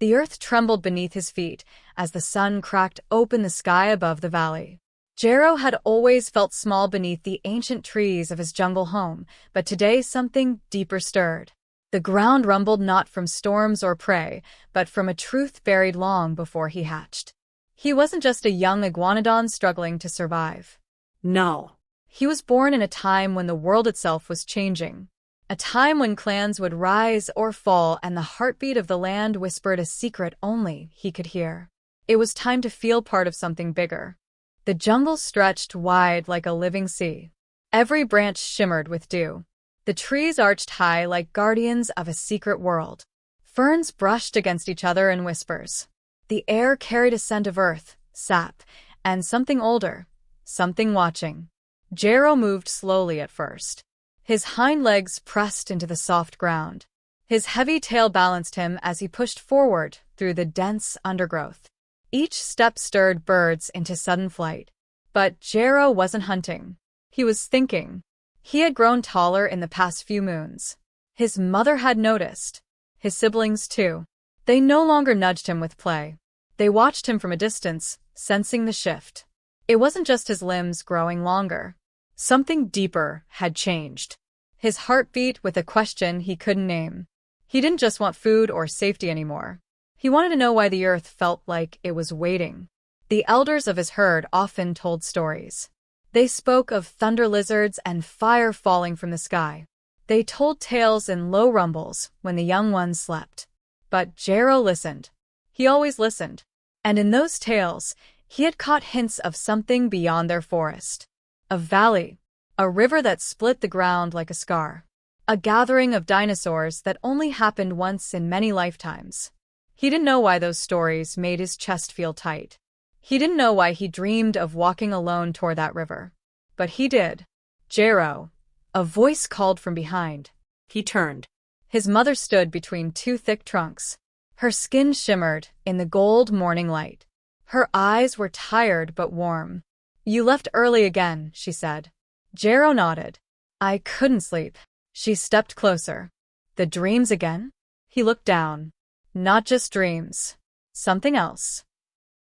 The earth trembled beneath his feet as the sun cracked open the sky above the valley. Jero had always felt small beneath the ancient trees of his jungle home, but today something deeper stirred. The ground rumbled not from storms or prey, but from a truth buried long before he hatched. He wasn't just a young iguanodon struggling to survive. No. He was born in a time when the world itself was changing. A time when clans would rise or fall and the heartbeat of the land whispered a secret only he could hear. It was time to feel part of something bigger. The jungle stretched wide like a living sea. Every branch shimmered with dew. The trees arched high like guardians of a secret world. Ferns brushed against each other in whispers. The air carried a scent of earth, sap, and something older, something watching. Jero moved slowly at first. His hind legs pressed into the soft ground. His heavy tail balanced him as he pushed forward through the dense undergrowth. Each step stirred birds into sudden flight. But Jero wasn't hunting. He was thinking. He had grown taller in the past few moons. His mother had noticed. His siblings, too. They no longer nudged him with play. They watched him from a distance, sensing the shift. It wasn't just his limbs growing longer. Something deeper had changed. His heart beat with a question he couldn't name. He didn't just want food or safety anymore. He wanted to know why the earth felt like it was waiting. The elders of his herd often told stories. They spoke of thunder lizards and fire falling from the sky. They told tales in low rumbles when the young ones slept. But Jero listened. He always listened. And in those tales, he had caught hints of something beyond their forest. A valley, a river that split the ground like a scar. A gathering of dinosaurs that only happened once in many lifetimes. He didn't know why those stories made his chest feel tight. He didn't know why he dreamed of walking alone toward that river. But he did. Jero. A voice called from behind. He turned. His mother stood between two thick trunks. Her skin shimmered in the gold morning light. Her eyes were tired but warm. "You left early again," she said. Jero nodded. "I couldn't sleep." She stepped closer. "The dreams again?" He looked down. "Not just dreams. Something else."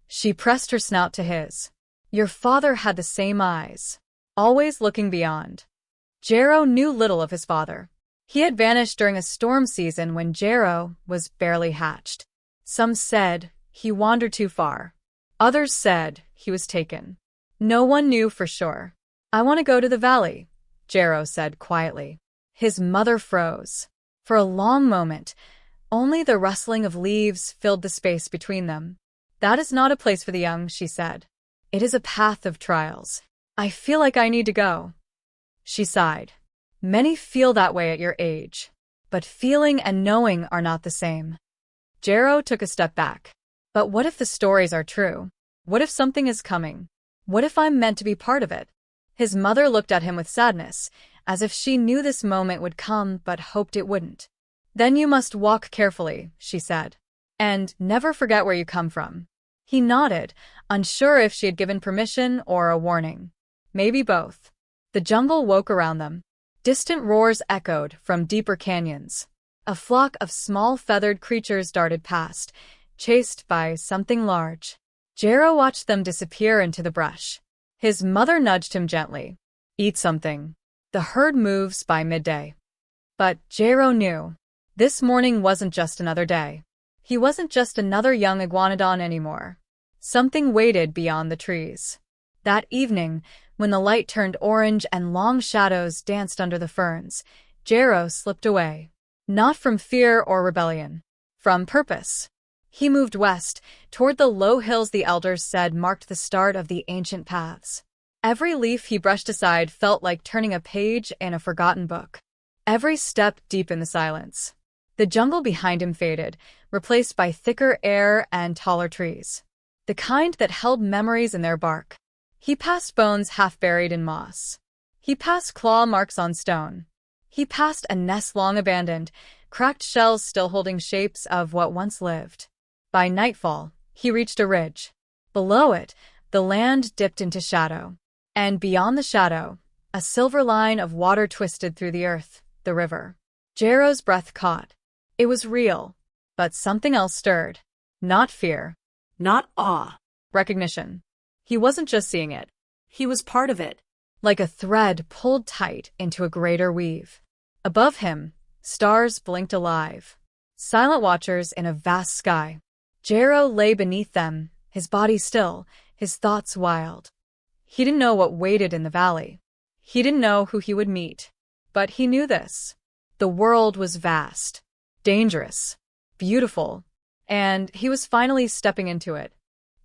She pressed her snout to his. "Your father had the same eyes. Always looking beyond." Jero knew little of his father. He had vanished during a storm season when Jero was barely hatched. Some said he wandered too far. Others said he was taken. No one knew for sure. "I want to go to the valley," Jero said quietly. His mother froze. For a long moment, only the rustling of leaves filled the space between them. "That is not a place for the young," she said. "It is a path of trials. I feel like I need to go." She sighed. "Many feel that way at your age. But feeling and knowing are not the same." Jero took a step back. "But what if the stories are true? What if something is coming? What if I'm meant to be part of it?" His mother looked at him with sadness, as if she knew this moment would come but hoped it wouldn't. "Then you must walk carefully," she said. "And never forget where you come from." He nodded, unsure if she had given permission or a warning. Maybe both. The jungle woke around them. Distant roars echoed from deeper canyons. A flock of small feathered creatures darted past, chased by something large. Jero watched them disappear into the brush. His mother nudged him gently. "Eat something. The herd moves by midday." But Jero knew. This morning wasn't just another day. He wasn't just another young iguanodon anymore. Something waited beyond the trees. That evening, when the light turned orange and long shadows danced under the ferns, Jero slipped away. Not from fear or rebellion. From purpose. He moved west, toward the low hills the elders said marked the start of the ancient paths. Every leaf he brushed aside felt like turning a page in a forgotten book. Every step deepened the silence. The jungle behind him faded, replaced by thicker air and taller trees. The kind that held memories in their bark. He passed bones half buried in moss. He passed claw marks on stone. He passed a nest long abandoned, cracked shells still holding shapes of what once lived. By nightfall, he reached a ridge. Below it, the land dipped into shadow. And beyond the shadow, a silver line of water twisted through the earth, the river. Jero's breath caught. It was real, but something else stirred. Not fear. Not awe. Recognition. He wasn't just seeing it. He was part of it. Like a thread pulled tight into a greater weave. Above him, stars blinked alive. Silent watchers in a vast sky. Jero lay beneath them, his body still, his thoughts wild. He didn't know what waited in the valley. He didn't know who he would meet. But he knew this. The world was vast, dangerous, beautiful, and he was finally stepping into it.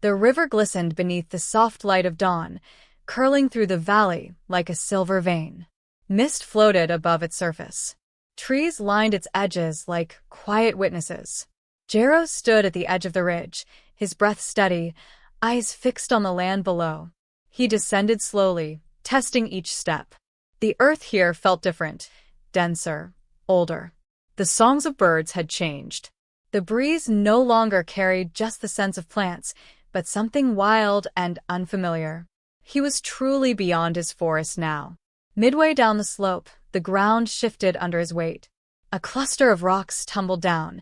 The river glistened beneath the soft light of dawn, curling through the valley like a silver vein. Mist floated above its surface. Trees lined its edges like quiet witnesses. Jero stood at the edge of the ridge, his breath steady, eyes fixed on the land below. He descended slowly, testing each step. The earth here felt different, denser, older. The songs of birds had changed. The breeze no longer carried just the scents of plants, but something wild and unfamiliar. He was truly beyond his forest now. Midway down the slope, the ground shifted under his weight. A cluster of rocks tumbled down,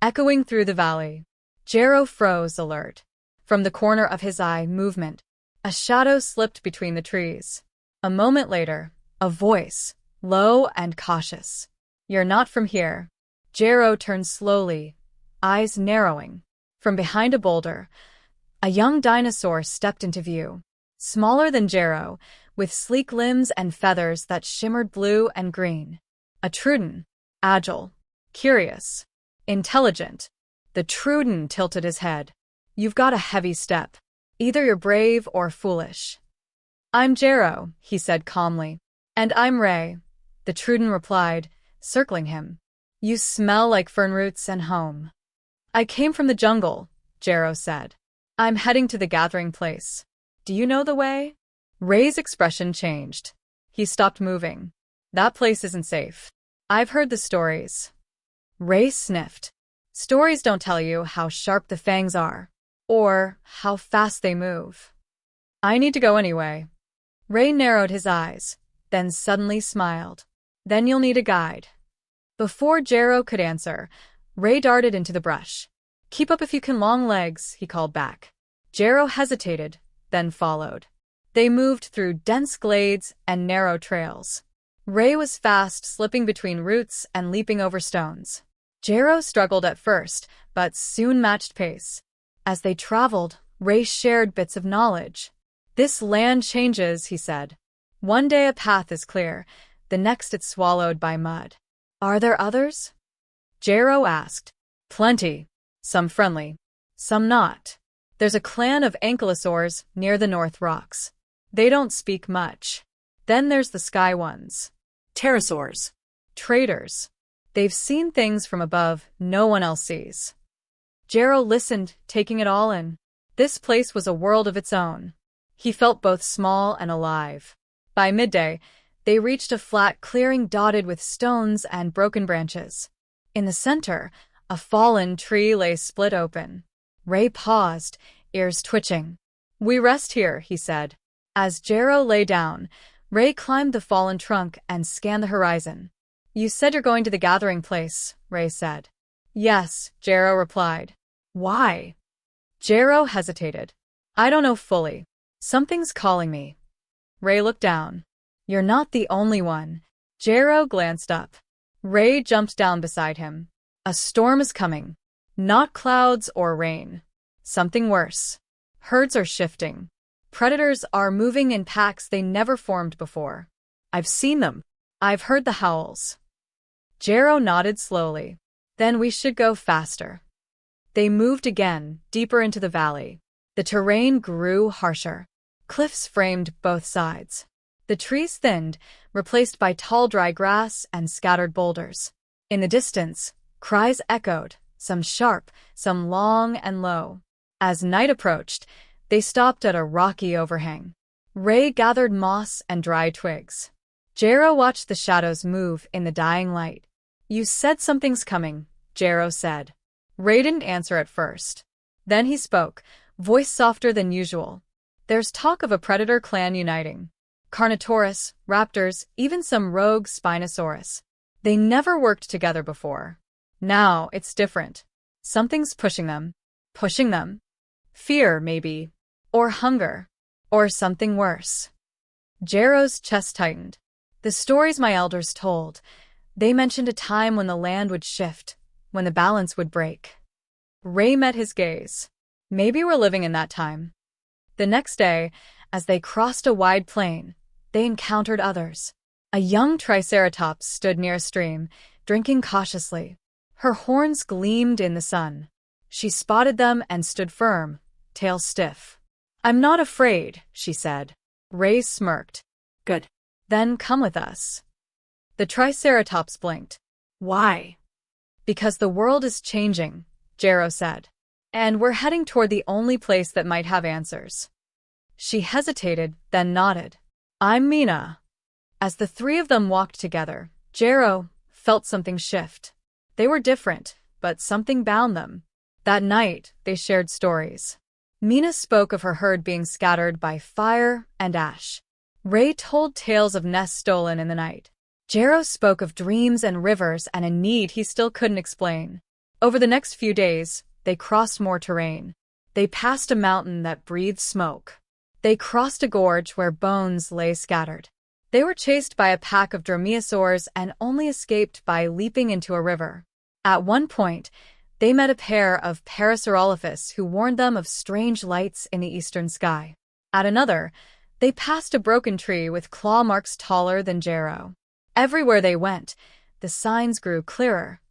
echoing through the valley. Jero froze, alert. From the corner of his eye, movement. A shadow slipped between the trees. A moment later, a voice, low and cautious. "You're not from here." Jero turned slowly, eyes narrowing. From behind a boulder, a young dinosaur stepped into view. Smaller than Jero, with sleek limbs and feathers that shimmered blue and green. A Truden, agile, curious, intelligent. The Truden tilted his head. "You've got a heavy step. Either you're brave or foolish." "I'm Jero," he said calmly. "And I'm Ray," the Truden replied, circling him. "You smell like fern roots and home." "I came from the jungle," Jero said. "I'm heading to the gathering place. Do you know the way?" Ray's expression changed. He stopped moving. "That place isn't safe. I've heard the stories." Ray sniffed. "Stories don't tell you how sharp the fangs are, or how fast they move." "I need to go anyway." Ray narrowed his eyes, then suddenly smiled. "Then you'll need a guide." Before Jero could answer, Ray darted into the brush. "Keep up if you can, long legs," he called back. Jero hesitated, then followed. They moved through dense glades and narrow trails. Ray was fast, slipping between roots and leaping over stones. Jero struggled at first, but soon matched pace. As they traveled, Ray shared bits of knowledge. "This land changes," he said. "One day a path is clear, the next it's swallowed by mud." "Are there others?" Jero asked. "Plenty. Some friendly, some not. There's a clan of ankylosaurs near the North Rocks. They don't speak much. Then there's the sky ones. Pterosaurs. Traders. They've seen things from above no one else sees." Jero listened, taking it all in. This place was a world of its own. He felt both small and alive. By midday, they reached a flat clearing dotted with stones and broken branches. In the center, a fallen tree lay split open. Ray paused, ears twitching. "We rest here," he said. As Jero lay down, Ray climbed the fallen trunk and scanned the horizon. "You said you're going to the gathering place," Ray said. "Yes," Jero replied. "Why?" Jero hesitated. "I don't know fully. Something's calling me." Ray looked down. "You're not the only one." Jero glanced up. Ray jumped down beside him. "A storm is coming. Not clouds or rain. Something worse. Herds are shifting. Predators are moving in packs they never formed before. I've seen them. I've heard the howls." Jero nodded slowly. "Then we should go faster." They moved again, deeper into the valley. The terrain grew harsher. Cliffs framed both sides. The trees thinned, replaced by tall dry grass and scattered boulders. In the distance, cries echoed, some sharp, some long and low. As night approached, they stopped at a rocky overhang. Ray gathered moss and dry twigs. Jero watched the shadows move in the dying light. "You said something's coming," Jero said. Ray didn't answer at first. Then he spoke, voice softer than usual. "There's talk of a predator clan uniting. Carnotaurus, raptors, even some rogue Spinosaurus. They never worked together before. Now it's different. Something's pushing them." Pushing them? Fear, maybe. Or hunger. Or something worse. Jero's chest tightened. The stories my elders told, they mentioned a time when the land would shift, when the balance would break. Ray met his gaze. Maybe we're living in that time. The next day, as they crossed a wide plain, they encountered others. A young triceratops stood near a stream, drinking cautiously. Her horns gleamed in the sun. She spotted them and stood firm, tail stiff. "I'm not afraid," she said. Ray smirked. Good. "Then come with us." The triceratops blinked. Why? "Because the world is changing," Jero said. "And we're heading toward the only place that might have answers." She hesitated, then nodded. "I'm Mina." As the three of them walked together, Jero felt something shift. They were different, but something bound them. That night, they shared stories. Mina spoke of her herd being scattered by fire and ash. Ray told tales of nests stolen in the night. Jero spoke of dreams and rivers and a need he still couldn't explain. Over the next few days, they crossed more terrain. They passed a mountain that breathed smoke. They crossed a gorge where bones lay scattered. They were chased by a pack of dromaeosaurs and only escaped by leaping into a river. At one point, they met a pair of parasaurolophus who warned them of strange lights in the eastern sky. At another, they passed a broken tree with claw marks taller than Jero. Everywhere they went, the signs grew clearer.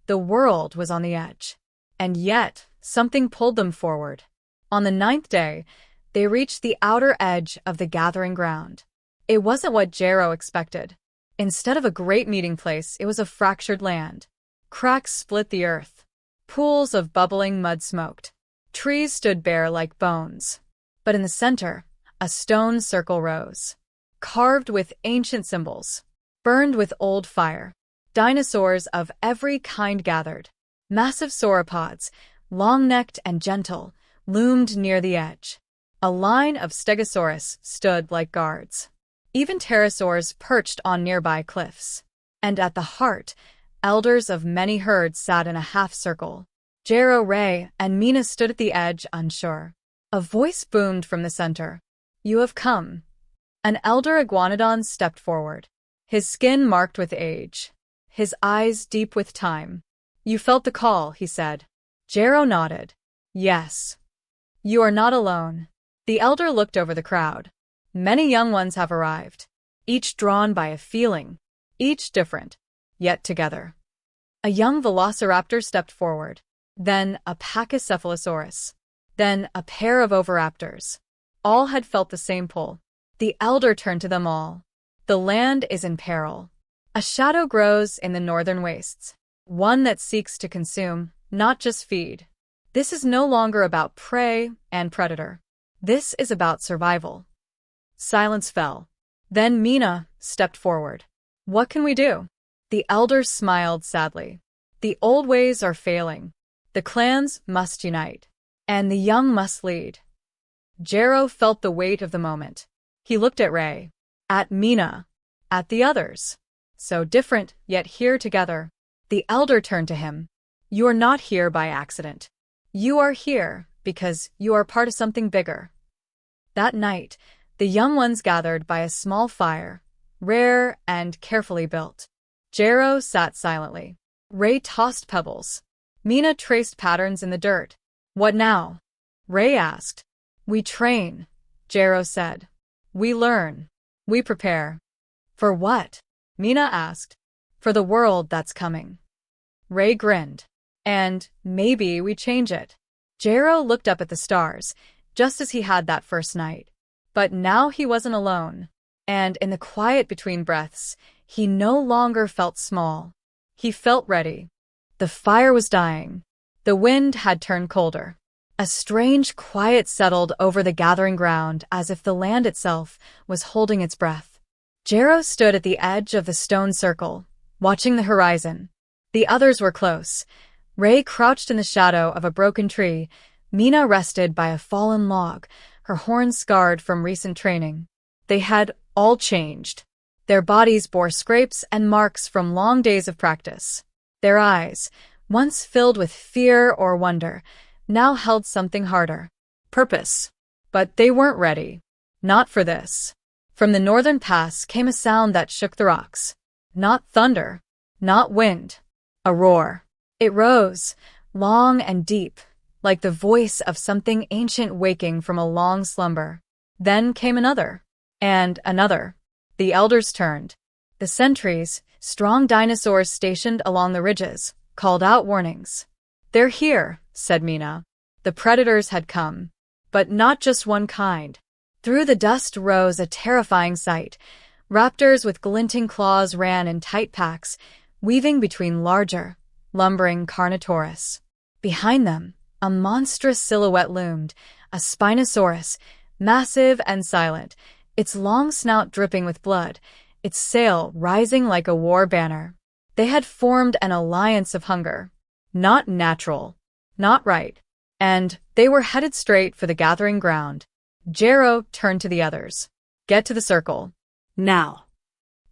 The world was on the edge. And yet, something pulled them forward. On the 9th day, they reached the outer edge of the gathering ground. It wasn't what Jero expected. Instead of a great meeting place, it was a fractured land. Cracks split the earth. Pools of bubbling mud smoked. Trees stood bare like bones. But in the center, a stone circle rose. Carved with ancient symbols. Burned with old fire. Dinosaurs of every kind gathered. Massive sauropods, long-necked and gentle, loomed near the edge. A line of stegosaurus stood like guards. Even pterosaurs perched on nearby cliffs. And at the heart, elders of many herds sat in a half-circle. Jero, Ray, and Mina stood at the edge, unsure. A voice boomed from the center. "You have come." An elder Iguanodon stepped forward. His skin marked with age. His eyes deep with time. "You felt the call," he said. Jero nodded. "Yes. You are not alone." The elder looked over the crowd. Many young ones have arrived, each drawn by a feeling, each different, yet together. A young velociraptor stepped forward, then a pachycephalosaurus, then a pair of oviraptors. All had felt the same pull. The elder turned to them all. "The land is in peril. A shadow grows in the northern wastes, one that seeks to consume, not just feed. This is no longer about prey and predator. This is about survival." Silence fell. Then Mina stepped forward. "What can we do?" The elder smiled sadly. "The old ways are failing. The clans must unite. And the young must lead." Jero felt the weight of the moment. He looked at Ray, at Mina, at the others. So different, yet here together. The elder turned to him. "You are not here by accident. You are here because you are part of something bigger." That night, the young ones gathered by a small fire, rare and carefully built. Jero sat silently. Ray tossed pebbles. Mina traced patterns in the dirt. "What now?" Ray asked. "We train," Jero said. "We learn. We prepare." "For what?" Mina asked. "For the world that's coming." Ray grinned. "And maybe we change it." Jero looked up at the stars, just as he had that first night. But now he wasn't alone. And in the quiet between breaths, he no longer felt small. He felt ready. The fire was dying. The wind had turned colder. A strange quiet settled over the gathering ground as if the land itself was holding its breath. Jero stood at the edge of the stone circle, watching the horizon. The others were close. Ray crouched in the shadow of a broken tree. Mina rested by a fallen log, her horns scarred from recent training. They had all changed. Their bodies bore scrapes and marks from long days of practice. Their eyes, once filled with fear or wonder, now held something harder. Purpose. But they weren't ready. Not for this. From the northern pass came a sound that shook the rocks. Not thunder. Not wind. A roar. It rose, long and deep, like the voice of something ancient waking from a long slumber. Then came another. And another. The elders turned. The sentries, strong dinosaurs stationed along the ridges, called out warnings. "They're here," said Mina. The predators had come. But not just one kind. Through the dust rose a terrifying sight. Raptors with glinting claws ran in tight packs, weaving between larger, lumbering Carnotaurus. Behind them, a monstrous silhouette loomed, a Spinosaurus, massive and silent, its long snout dripping with blood, its sail rising like a war banner. They had formed an alliance of hunger. Not natural. Not right. And they were headed straight for the gathering ground. Jero turned to the others. "Get to the circle." Now.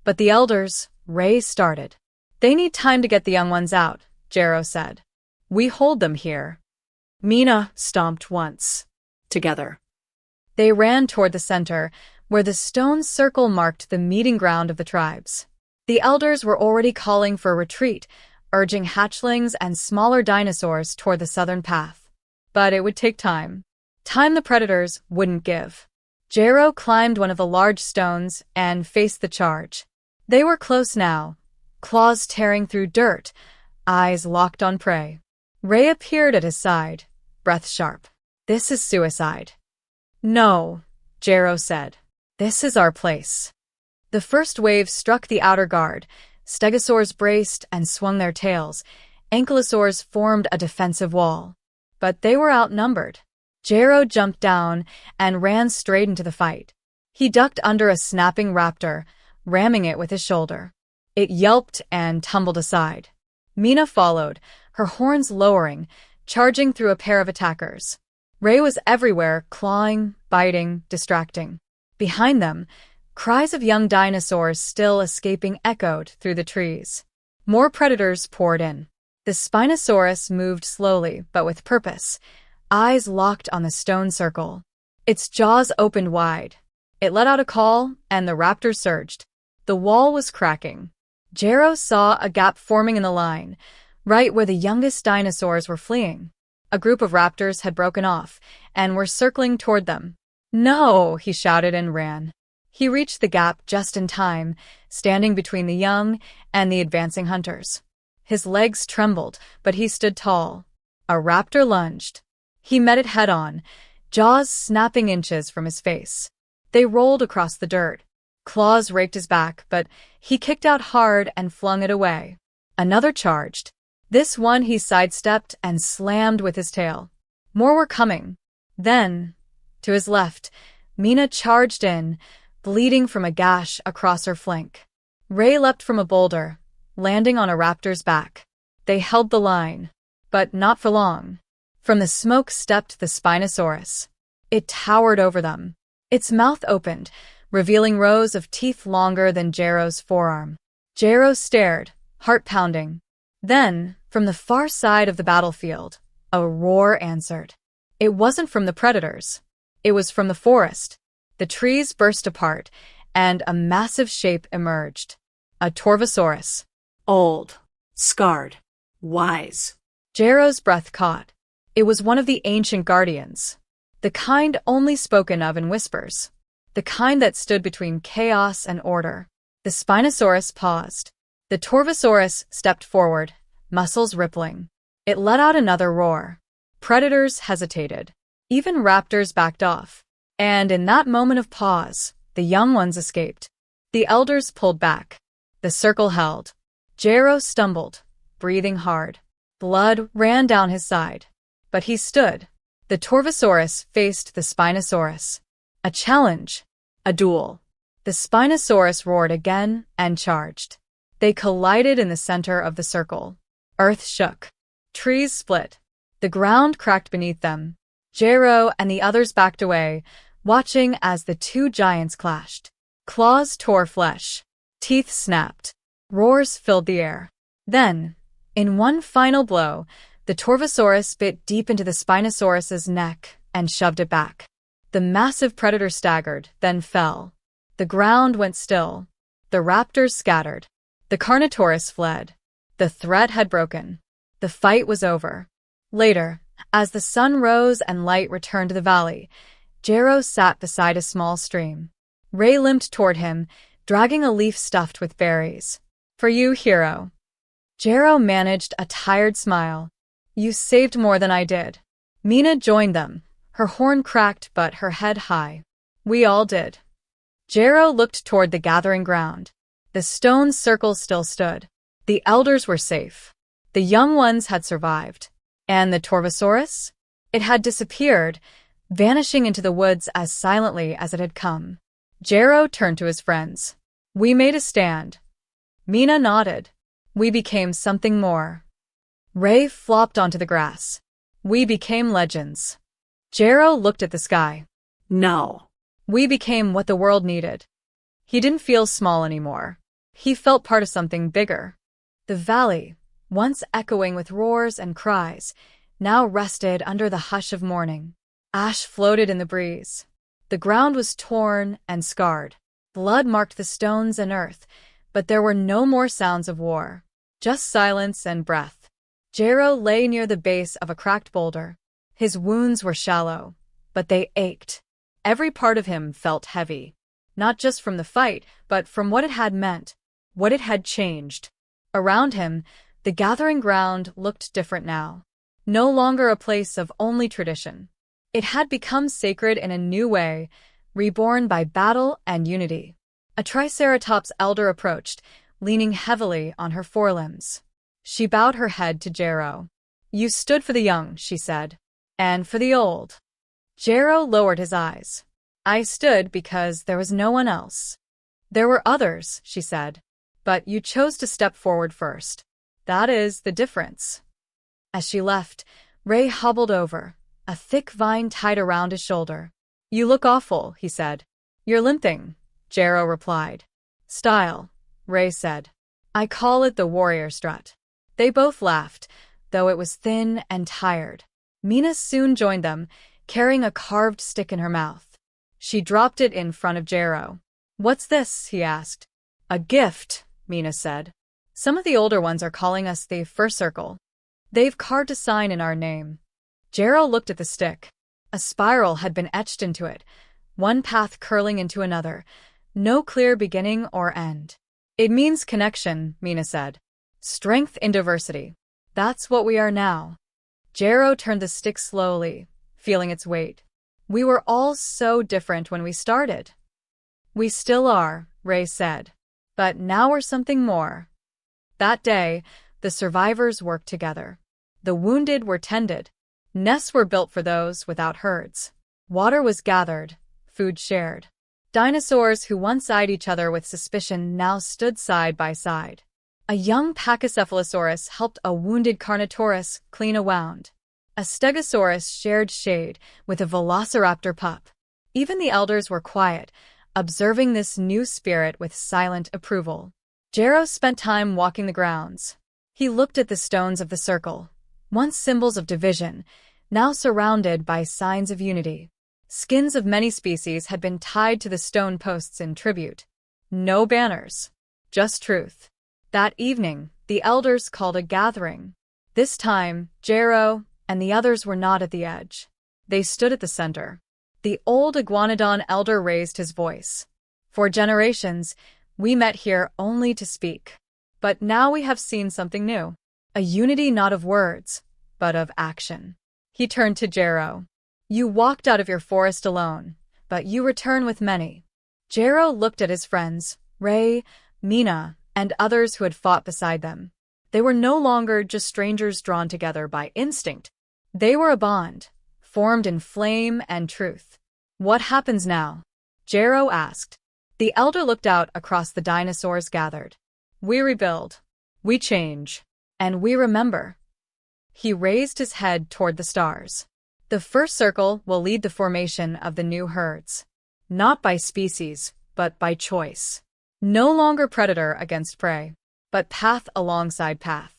But the elders, Ray started. "They need time to get the young ones out," Jero said. "We hold them here." Mina stomped once. Together. They ran toward the center, where the stone circle marked the meeting ground of the tribes. The elders were already calling for a retreat, urging hatchlings and smaller dinosaurs toward the southern path. But it would take time. Time the predators wouldn't give. Jero climbed one of the large stones and faced the charge. They were close now, claws tearing through dirt, eyes locked on prey. Ray appeared at his side, breath sharp. "This is suicide." "No," Jero said. "This is our place." The first wave struck the outer guard. Stegosaurs braced and swung their tails. Ankylosaurs formed a defensive wall. But they were outnumbered. Jero jumped down and ran straight into the fight. He ducked under a snapping raptor, ramming it with his shoulder. It yelped and tumbled aside. Mina followed, her horns lowering, charging through a pair of attackers. Ray was everywhere, clawing, biting, distracting. Behind them, cries of young dinosaurs still escaping echoed through the trees. More predators poured in. The Spinosaurus moved slowly, but with purpose, eyes locked on the stone circle. Its jaws opened wide. It let out a call, and the raptors surged. The wall was cracking. Jero saw a gap forming in the line, right where the youngest dinosaurs were fleeing. A group of raptors had broken off, and were circling toward them. "No!" he shouted and ran. He reached the gap just in time, standing between the young and the advancing hunters. His legs trembled, but he stood tall. A raptor lunged. He met it head-on, jaws snapping inches from his face. They rolled across the dirt. Claws raked his back, but he kicked out hard and flung it away. Another charged. This one he sidestepped and slammed with his tail. More were coming. Then, to his left, Mina charged in, bleeding from a gash across her flank. Ray leapt from a boulder, landing on a raptor's back. They held the line, but not for long. From the smoke stepped the Spinosaurus. It towered over them. Its mouth opened, revealing rows of teeth longer than Jero's forearm. Jero stared, heart pounding. Then, from the far side of the battlefield, a roar answered. It wasn't from the predators. It was from the forest. The trees burst apart, and a massive shape emerged. A Torvosaurus. Old. Scarred. Wise. Jero's breath caught. It was one of the ancient guardians. The kind only spoken of in whispers. The kind that stood between chaos and order. The Spinosaurus paused. The Torvosaurus stepped forward, muscles rippling. It let out another roar. Predators hesitated. Even raptors backed off. And in that moment of pause, the young ones escaped. The elders pulled back. The circle held. Jero stumbled, breathing hard. Blood ran down his side. But he stood. The Torvosaurus faced the Spinosaurus. A challenge. A duel. The Spinosaurus roared again and charged. They collided in the center of the circle. Earth shook. Trees split. The ground cracked beneath them. Jero and the others backed away, watching as the two giants clashed. Claws tore flesh. Teeth snapped. Roars filled the air. Then, in one final blow, The Torvosaurus bit deep into the Spinosaurus's neck and shoved it back. The massive predator staggered, then fell. The ground went still. The raptors scattered. The Carnotaurus fled. The threat had broken. The fight was over. Later, as the sun rose and light returned to the valley, Jero sat beside a small stream. Ray limped toward him, dragging a leaf stuffed with berries. "For you, hero." Jero managed a tired smile. "You saved more than I did." Mina joined them, her horn cracked but her head high. "We all did." Jero looked toward the gathering ground. The stone circle still stood. The elders were safe. The young ones had survived. And the Torvosaurus? It had disappeared, vanishing into the woods as silently as it had come. Jero turned to his friends. "We made a stand." Mina nodded. "We became something more." Ray flopped onto the grass. "We became legends." Jero looked at the sky. No. "We became what the world needed." He didn't feel small anymore. He felt part of something bigger. The valley, once echoing with roars and cries, now rested under the hush of morning. Ash floated in the breeze. The ground was torn and scarred. Blood marked the stones and earth, but there were no more sounds of war. Just silence and breath. Jero lay near the base of a cracked boulder. His wounds were shallow, but they ached. Every part of him felt heavy. Not just from the fight, but from what it had meant, what it had changed. Around him, the gathering ground looked different now. No longer a place of only tradition. It had become sacred in a new way, reborn by battle and unity. A Triceratops elder approached, leaning heavily on her forelimbs. She bowed her head to Jero. "You stood for the young," she said. "And for the old." Jero lowered his eyes. "I stood because there was no one else." "There were others," she said. "But you chose to step forward first. That is the difference." As she left, Ray hobbled over, a thick vine tied around his shoulder. "You look awful," he said. "You're limping," Jero replied. "Style," Ray said. "I call it the warrior strut." They both laughed, though it was thin and tired. Mina soon joined them, carrying a carved stick in her mouth. She dropped it in front of Jero. "What's this?" he asked. "A gift," Mina said. "Some of the older ones are calling us the First Circle. They've carved a sign in our name." Jero looked at the stick. A spiral had been etched into it, one path curling into another, no clear beginning or end. "It means connection," Mina said. "Strength in diversity. That's what we are now." Jero turned the stick slowly, feeling its weight. "We were all so different when we started." "We still are," Ray said. "But now we're something more." That day, the survivors worked together. The wounded were tended. Nests were built for those without herds. Water was gathered, food shared. Dinosaurs who once eyed each other with suspicion now stood side by side. A young Pachycephalosaurus helped a wounded Carnotaurus clean a wound. A Stegosaurus shared shade with a Velociraptor pup. Even the elders were quiet, observing this new spirit with silent approval. Jero spent time walking the grounds. He looked at the stones of the circle, once symbols of division, now surrounded by signs of unity. Skins of many species had been tied to the stone posts in tribute. No banners, just truth. That evening, the elders called a gathering. This time, Jero and the others were not at the edge. They stood at the center. The old Iguanodon elder raised his voice. "For generations, we met here only to speak. But now we have seen something new. A unity not of words, but of action." He turned to Jero. "You walked out of your forest alone, but you return with many." Jero looked at his friends, Ray, Mina, and others who had fought beside them. They were no longer just strangers drawn together by instinct. They were a bond, formed in flame and truth. "What happens now?" Jero asked. The elder looked out across the dinosaurs gathered. "We rebuild, we change, and we remember." He raised his head toward the stars. "The First Circle will lead the formation of the new herds. Not by species, but by choice. No longer predator against prey, but path alongside path."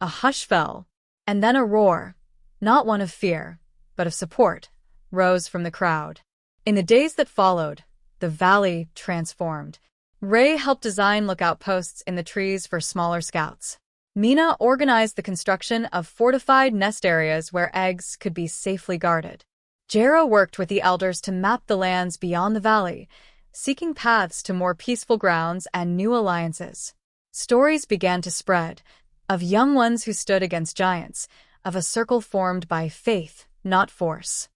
A hush fell, And then a roar, not one of fear, but of support, rose from the crowd. In the days that followed, the valley transformed. Ray helped design lookout posts in the trees for smaller scouts. Mina organized the construction of fortified nest areas where eggs could be safely guarded. Jero worked with the elders to map the lands beyond the valley, seeking paths to more peaceful grounds and new alliances. Stories began to spread, of young ones who stood against giants, of a circle formed by faith, not force.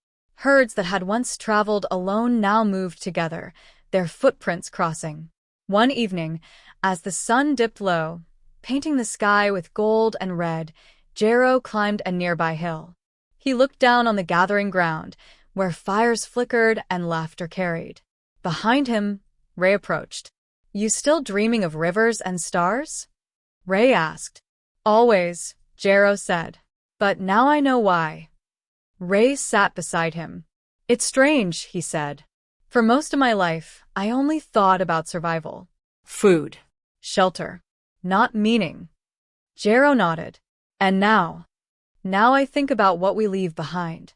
Herds that had once traveled alone now moved together, their footprints crossing. One evening, as the sun dipped low, painting the sky with gold and red, Jero climbed a nearby hill. He looked down on the gathering ground, where fires flickered and laughter carried. Behind him, Ray approached. "You still dreaming of rivers and stars?" Ray asked. "Always," Jero said. "But now I know why." Ray sat beside him. "It's strange," he said. "For most of my life, I only thought about survival. Food. Shelter. Not meaning." Jero nodded. "And now I think about what we leave behind."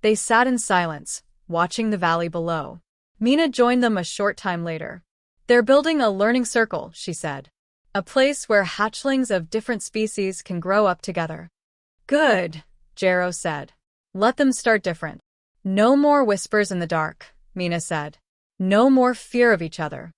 They sat in silence, watching the valley below. Mina joined them a short time later. "They're building a learning circle," she said. "A place where hatchlings of different species can grow up together." "Good," Jero said. "Let them start different." "No more whispers in the dark," Mina said. "No more fear of each other."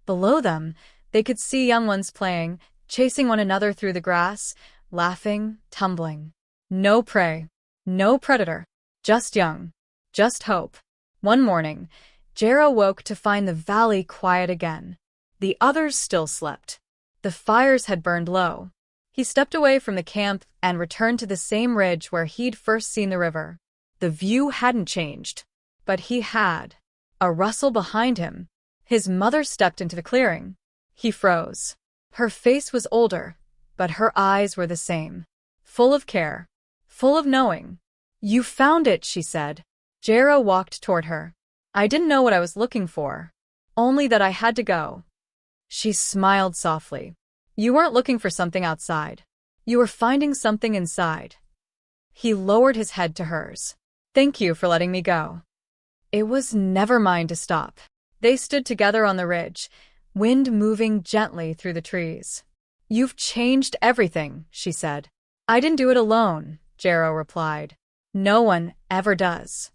Below them, they could see young ones playing, chasing one another through the grass, laughing, tumbling. No prey, no predator, just young, just hope. One morning, Jero woke to find the valley quiet again. The others still slept. The fires had burned low. He stepped away from the camp and returned to the same ridge where he'd first seen the river. The view hadn't changed, but he had. A rustle behind him. His mother stepped into the clearing. He froze. Her face was older, but her eyes were the same. Full of care. Full of knowing. "You found it," she said. Jero walked toward her. "I didn't know what I was looking for. Only that I had to go." She smiled softly. "You weren't looking for something outside. You were finding something inside." He lowered his head to hers. "Thank you for letting me go." It was never mine to stop. They stood together on the ridge, wind moving gently through the trees. "You've changed everything," she said. "I didn't do it alone," Jero replied. "No one ever does."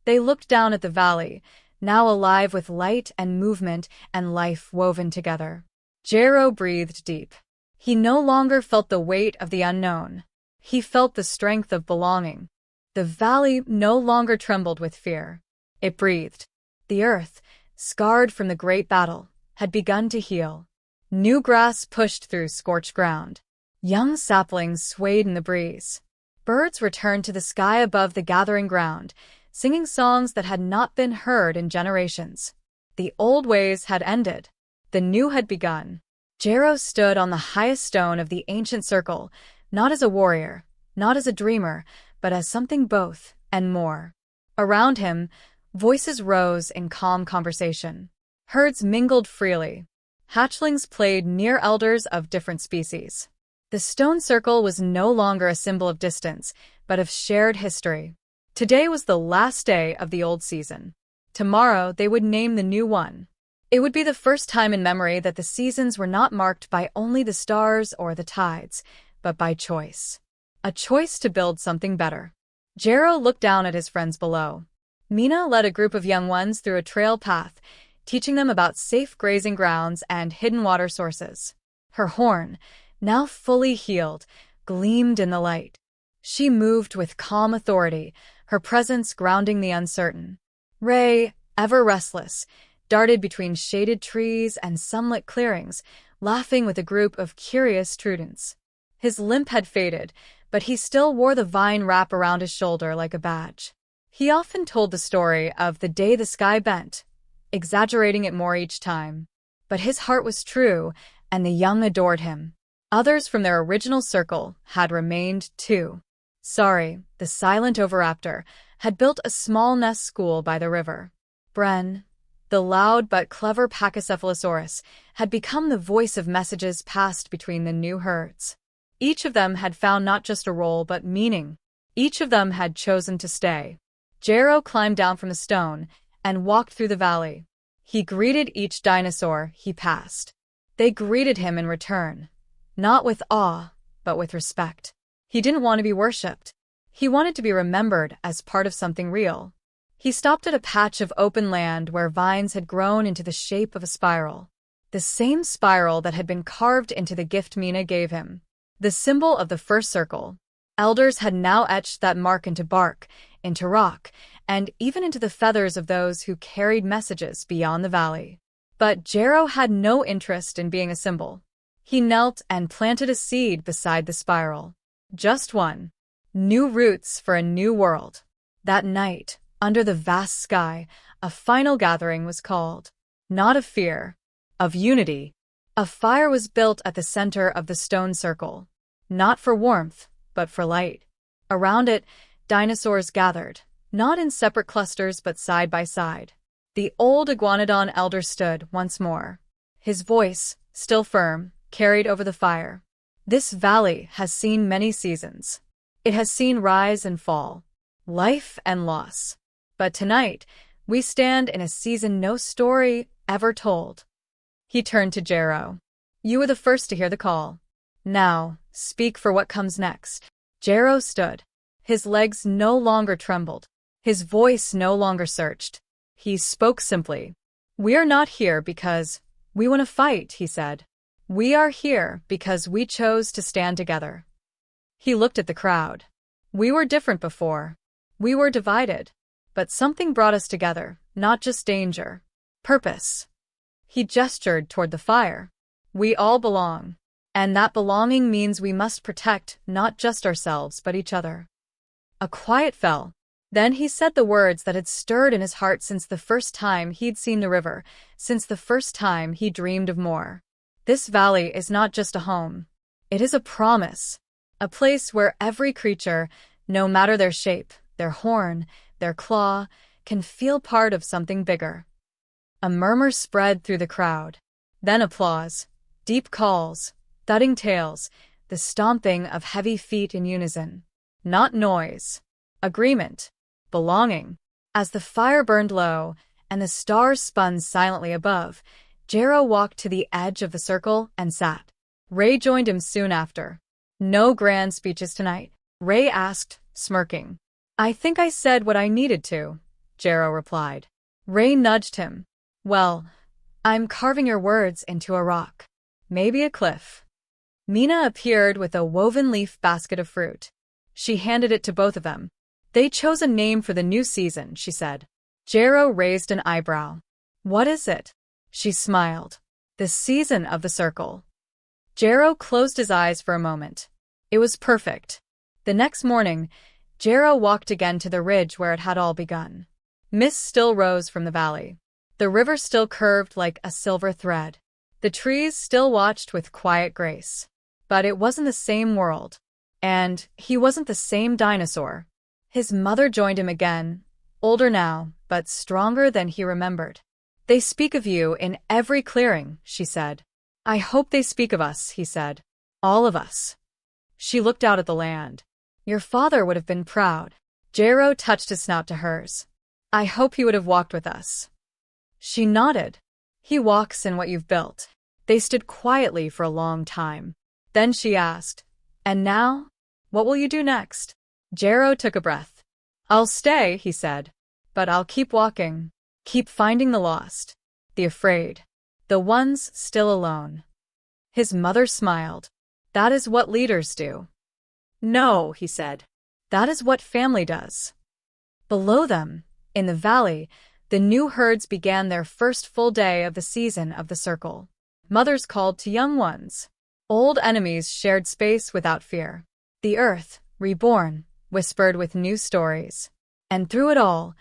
They looked down at the valley, now alive with light and movement and life woven together. Jero breathed deep. He no longer felt the weight of the unknown. He felt the strength of belonging. The valley no longer trembled with fear. It breathed. The earth, scarred from the great battle, had begun to heal. New grass pushed through scorched ground. Young saplings swayed in the breeze. Birds returned to the sky above the gathering ground, singing songs that had not been heard in generations. The old ways had ended. The new had begun. Jero stood on the highest stone of the ancient circle, not as a warrior, not as a dreamer, but as something both and more. Around him, voices rose in calm conversation. Herds mingled freely. Hatchlings played near elders of different species. The stone circle was no longer a symbol of distance, but of shared history. Today was the last day of the old season. Tomorrow they would name the new one. It would be the first time in memory that the seasons were not marked by only the stars or the tides, but by choice. A choice to build something better. Jero looked down at his friends below. Mina led a group of young ones through a trail path, teaching them about safe grazing grounds and hidden water sources. Her horn, now fully healed, gleamed in the light. She moved with calm authority, her presence grounding the uncertain. Ray, ever restless, darted between shaded trees and sunlit clearings, laughing with a group of curious students. His limp had faded, but he still wore the vine wrap around his shoulder like a badge. He often told the story of the day the sky bent, exaggerating it more each time. But his heart was true, and the young adored him. Others from their original circle had remained too. Sorry, the silent oviraptor, had built a small nest school by the river. Bren, the loud but clever Pachycephalosaurus, had become the voice of messages passed between the new herds. Each of them had found not just a role but meaning. Each of them had chosen to stay. Jero climbed down from the stone and walked through the valley. He greeted each dinosaur he passed. They greeted him in return, not with awe, but with respect. He didn't want to be worshipped. He wanted to be remembered as part of something real. He stopped at a patch of open land where vines had grown into the shape of a spiral. The same spiral that had been carved into the gift Mina gave him. The symbol of the first circle. Elders had now etched that mark into bark, into rock, and even into the feathers of those who carried messages beyond the valley. But Jero had no interest in being a symbol. He knelt and planted a seed beside the spiral. Just one. New roots for a new world. That night, under the vast sky, a final gathering was called. Not of fear, of unity. A fire was built at the center of the stone circle. Not for warmth, but for light. Around it, dinosaurs gathered, not in separate clusters but side by side. The old Iguanodon elder stood once more. His voice, still firm, carried over the fire. This valley has seen many seasons. It has seen rise and fall, life and loss. But tonight, we stand in a season no story ever told. He turned to Jero. You were the first to hear the call. Now, speak for what comes next. Jero stood. His legs no longer trembled. His voice no longer searched. He spoke simply. We are not here because we want to fight, he said. We are here because we chose to stand together. He looked at the crowd. We were different before. We were divided. But something brought us together, not just danger. Purpose. He gestured toward the fire. We all belong. And that belonging means we must protect not just ourselves but each other. A quiet fell. Then he said the words that had stirred in his heart since the first time he'd seen the river, since the first time he dreamed of more. This valley is not just a home. It is a promise. A place where every creature, no matter their shape, their horn, their claw, can feel part of something bigger. A murmur spread through the crowd. Then applause. Deep calls. Thudding tails. The stomping of heavy feet in unison. Not noise. Agreement. Belonging. As the fire burned low and the stars spun silently above, Jero walked to the edge of the circle and sat. Ray joined him soon after. No grand speeches tonight, Ray asked, smirking. I think I said what I needed to, Jero replied. Ray nudged him. Well, I'm carving your words into a rock. Maybe a cliff. Mina appeared with a woven leaf basket of fruit. She handed it to both of them. They chose a name for the new season, she said. Jero raised an eyebrow. What is it? She smiled. The season of the circle. Jero closed his eyes for a moment. It was perfect. The next morning, Jero walked again to the ridge where it had all begun. Mist still rose from the valley. The river still curved like a silver thread. The trees still watched with quiet grace. But it wasn't the same world. And he wasn't the same dinosaur. His mother joined him again, older now, but stronger than he remembered. They speak of you in every clearing, she said. I hope they speak of us, he said. All of us. She looked out at the land. Your father would have been proud. Jero touched his snout to hers. I hope he would have walked with us. She nodded. He walks in what you've built. They stood quietly for a long time. Then she asked, and now? What will you do next? Jero took a breath. I'll stay, he said. But I'll keep walking. Keep finding the lost. The afraid. The ones still alone. His mother smiled. That is what leaders do. No, he said. That is what family does. Below them, in the valley, the new herds began their first full day of the season of the circle. Mothers called to young ones. Old enemies shared space without fear. The earth, reborn, whispered with new stories. And through it all,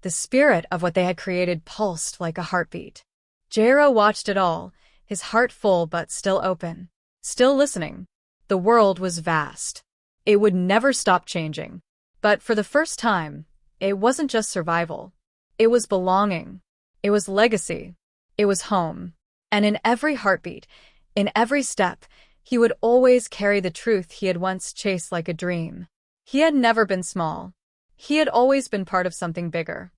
the spirit of what they had created pulsed like a heartbeat. Jero watched it all, his heart full but still open. Still listening. The world was vast. It would never stop changing. But for the first time, it wasn't just survival. It was belonging. It was legacy. It was home. And in every heartbeat, in every step, He would always carry the truth he had once chased like a dream. He had never been small. He had always been part of something bigger.